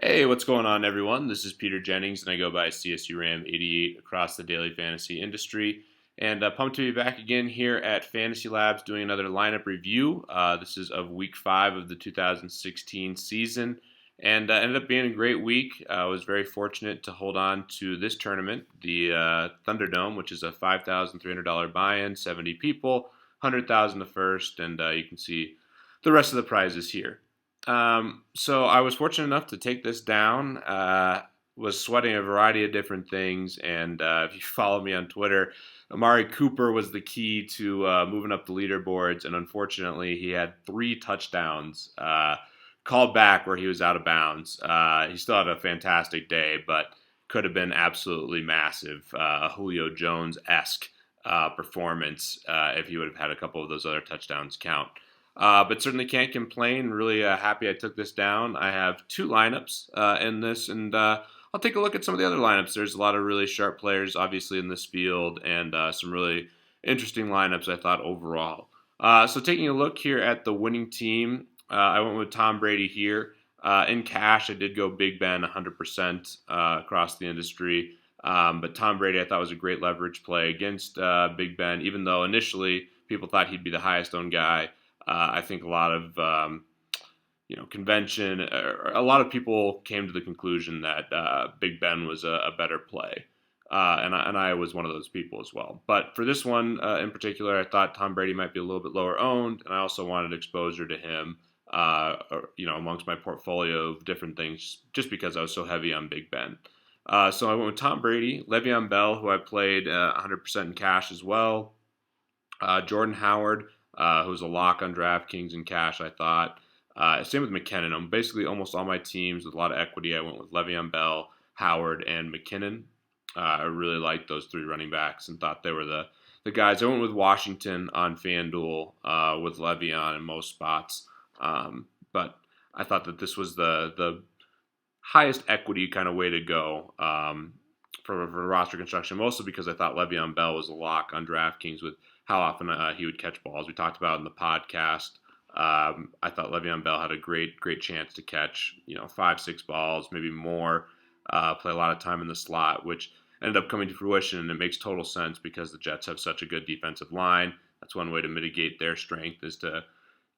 Hey, what's going on, everyone? This is Peter Jennings, and I go by CSURAM88 across the daily fantasy industry. And pumped to be back again here at FantasyLabs doing another lineup review. This is of week 5 of the 2016 season, and ended up being a great week. I was very fortunate to hold on to this tournament, the Thunderdome, which is a $5,300 buy-in, 70 people, 100,000 to first, and you can see the rest of the prizes here. So I was fortunate enough to take this down. Was sweating a variety of different things, and if you follow me on Twitter, Amari Cooper was the key to moving up the leaderboards, and unfortunately, he had 3 touchdowns called back where he was out of bounds. He still had a fantastic day, but could have been absolutely massive, a Julio Jones-esque performance if he would have had a couple of those other touchdowns count. But certainly can't complain. Really happy I took this down. I have 2 lineups in this, and I'll take a look at some of the other lineups. There's a lot of really sharp players, obviously, in this field, and some really interesting lineups, I thought, overall. So taking a look here at the winning team, I went with Tom Brady here. In cash, I did go Big Ben 100% across the industry. But Tom Brady, I thought, was a great leverage play against Big Ben, even though initially people thought he'd be the highest owned guy. I think a lot of convention, a lot of people came to the conclusion that Big Ben was a better play, and I was one of those people as well. But for this one in particular, I thought Tom Brady might be a little bit lower owned, and I also wanted exposure to him, amongst my portfolio of different things, just because I was so heavy on Big Ben. So I went with Tom Brady, Le'Veon Bell, who I played 100% in cash as well, Jordan Howard, who's a lock on DraftKings in cash, I thought. Same with McKinnon. On basically almost all my teams with a lot of equity, I went with Le'Veon Bell, Howard, and McKinnon. I really liked those 3 running backs and thought they were the guys. I went with Washington on FanDuel with Le'Veon in most spots. But I thought that this was the highest equity kind of way to go for roster construction, mostly because I thought Le'Veon Bell was a lock on DraftKings with how often he would catch balls. We talked about it in the podcast. I thought Le'Veon Bell had a great chance to catch, 5-6 balls, maybe more, play a lot of time in the slot, which ended up coming to fruition, and it makes total sense because the Jets have such a good defensive line. That's one way to mitigate their strength, is to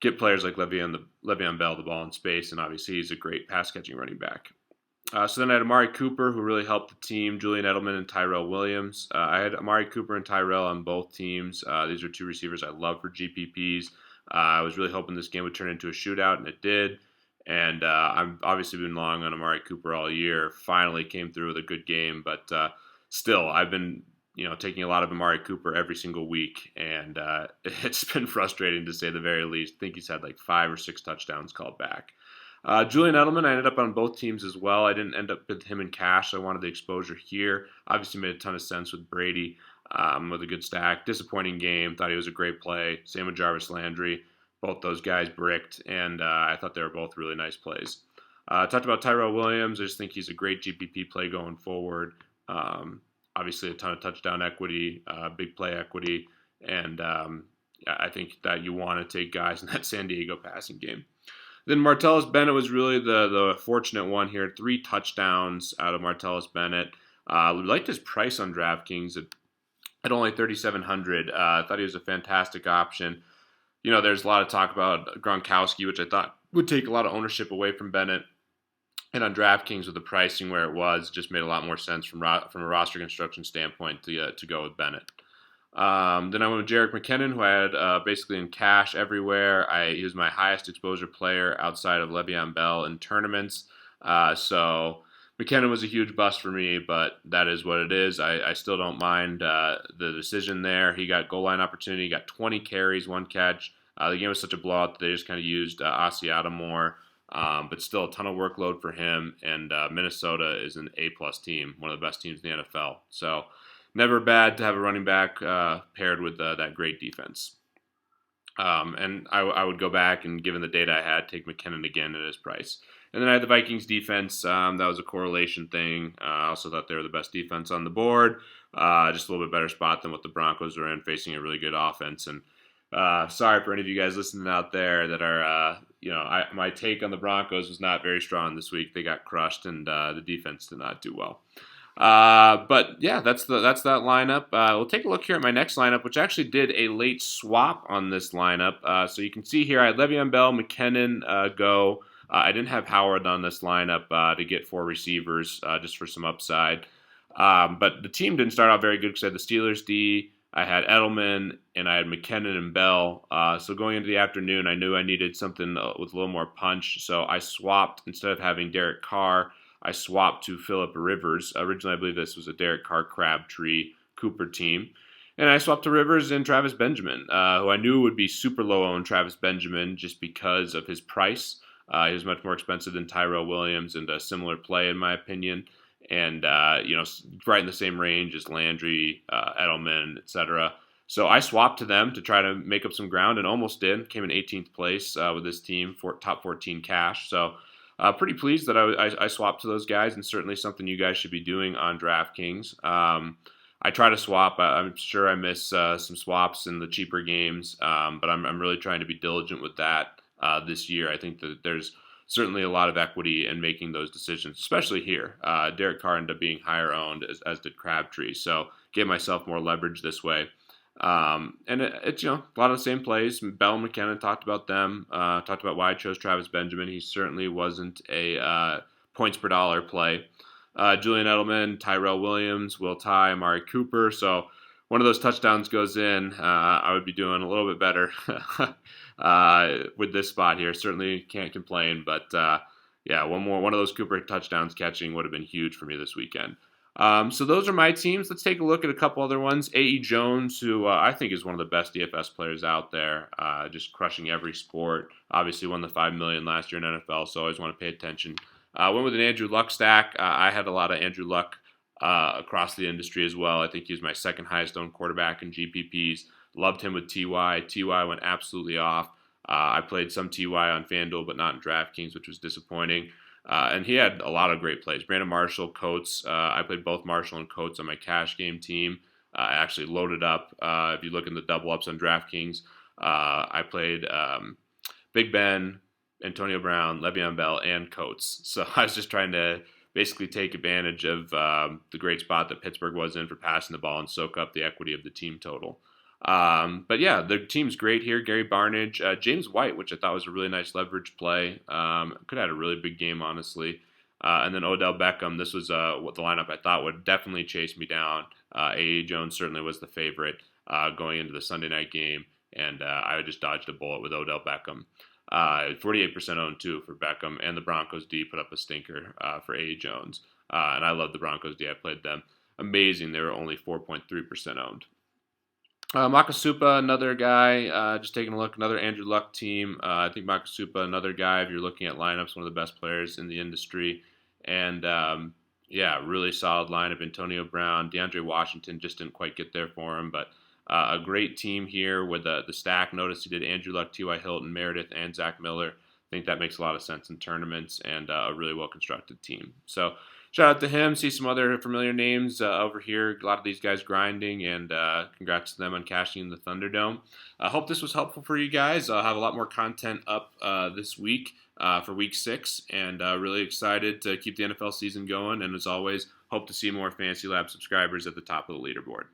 get players like Le'Veon Bell the ball in space, and obviously he's a great pass-catching running back. So then I had Amari Cooper, who really helped the team, Julian Edelman and Tyrell Williams. I had Amari Cooper and Tyrell on both teams. These are 2 receivers I love for GPPs. I was really hoping this game would turn into a shootout, and it did. And I've obviously been long on Amari Cooper all year. Finally came through with a good game, but still, I've been taking a lot of Amari Cooper every single week, and it's been frustrating to say the very least. I think he's had like 5 or 6 touchdowns called back. Julian Edelman, I ended up on both teams as well. I didn't end up with him in cash, so I wanted the exposure here. Obviously made a ton of sense with Brady with a good stack. Disappointing game. Thought he was a great play. Same with Jarvis Landry. Both those guys bricked, and I thought they were both really nice plays. Talked about Tyrell Williams. I just think he's a great GPP play going forward. Obviously a ton of touchdown equity, big play equity, and I think that you want to take guys in that San Diego passing game. Then Martellus Bennett was really the fortunate one here. 3 touchdowns out of Martellus Bennett. We liked his price on DraftKings at only $3,700. I thought he was a fantastic option. There's a lot of talk about Gronkowski, which I thought would take a lot of ownership away from Bennett. And on DraftKings, with the pricing where it was, just made a lot more sense from a roster construction standpoint to go with Bennett. Then I went with Jerick McKinnon, who I had basically in cash everywhere. He was my highest exposure player outside of Le'Veon Bell in tournaments. So McKinnon was a huge bust for me, but that is what it is. I still don't mind the decision there. He got goal line opportunity, got 20 carries, 1 catch. The game was such a blowout that they just kind of used Asiata more, but still a ton of workload for him. And Minnesota is an A-plus team, one of the best teams in the NFL. So never bad to have a running back paired with that great defense. And I would go back and, given the data I had, take McKinnon again at his price. And then I had the Vikings defense. That was a correlation thing. I also thought they were the best defense on the board. Just a little bit better spot than what the Broncos are in, facing a really good offense. And sorry for any of you guys listening out there that are my take on the Broncos was not very strong this week. They got crushed, and the defense did not do well. But yeah, that's that lineup. We'll take a look here at my next lineup, which actually did a late swap on this lineup. So you can see here, I had Le'Veon Bell, McKinnon go. I didn't have Howard on this lineup to get 4 receivers just for some upside. But the team didn't start out very good because I had the Steelers D, I had Edelman, and I had McKinnon and Bell. So going into the afternoon, I knew I needed something with a little more punch. So I swapped, instead of having Derek Carr, I swapped to Phillip Rivers. Originally, I believe this was a Derek Carr, Crabtree, Cooper team. And I swapped to Rivers and Travis Benjamin, who I knew would be super low on Travis Benjamin just because of his price. He was much more expensive than Tyrell Williams and a similar play, in my opinion. And, right in the same range as Landry, Edelman, etc. So I swapped to them to try to make up some ground and almost did. Came in 18th place with this team for top 14 cash. So pretty pleased that I swapped to those guys, and certainly something you guys should be doing on DraftKings. I try to swap. I'm sure I miss some swaps in the cheaper games, but I'm really trying to be diligent with that this year. I think that there's certainly a lot of equity in making those decisions, especially here. Derek Carr ended up being higher owned, as did Crabtree. So gave myself more leverage this way. And it's a lot of the same plays. Bell and McKinnon, talked about them. Talked about why I chose Travis Benjamin. He certainly wasn't a points per dollar play. Julian Edelman, Tyrell Williams, Will Tye, Amari Cooper. So one of those touchdowns goes in, I would be doing a little bit better with this spot here. Certainly can't complain, but one of those Cooper touchdowns catching would have been huge for me this weekend. So those are my teams. Let's take a look at a couple other ones. A.E. Jones, who I think is one of the best DFS players out there, just crushing every sport. Obviously won the $5 million last year in NFL, so I always want to pay attention. Went with an Andrew Luck stack. I had a lot of Andrew Luck across the industry as well. I think he was my second highest owned quarterback in GPPs. Loved him with TY. TY went absolutely off. I played some TY on FanDuel, but not in DraftKings, which was disappointing. And he had a lot of great plays. Brandon Marshall, Coates. I played both Marshall and Coates on my cash game team. I actually loaded up. If you look in the double ups on DraftKings, I played Big Ben, Antonio Brown, Le'Veon Bell, and Coates. So I was just trying to basically take advantage of the great spot that Pittsburgh was in for passing the ball and soak up the equity of the team total. But yeah, the team's great here. Gary Barnidge, James White, which I thought was a really nice leverage play. Could have had a really big game, honestly. And then Odell Beckham. This was what the lineup I thought would definitely chase me down. A.A. Jones certainly was the favorite going into the Sunday night game, and I just dodged a bullet with Odell Beckham. 48% owned too for Beckham, and the Broncos D put up a stinker for A.A. Jones. And I love the Broncos D. I played them. Amazing. They were only 4.3% owned. Makasupa, another guy, just taking a look, another Andrew Luck team. I think Makasupa, another guy, if you're looking at lineups, one of the best players in the industry. And, really solid lineup. Antonio Brown, DeAndre Washington just didn't quite get there for him, but a great team here with the stack. Notice he did Andrew Luck, T.Y. Hilton, Meredith, and Zach Miller. I think that makes a lot of sense in tournaments, and a really well-constructed team. So shout out to him. See some other familiar names over here. A lot of these guys grinding, and congrats to them on cashing in the Thunderdome. I hope this was helpful for you guys. I'll have a lot more content up this week for Week 6, and really excited to keep the NFL season going. And as always, hope to see more Fantasy Lab subscribers at the top of the leaderboard.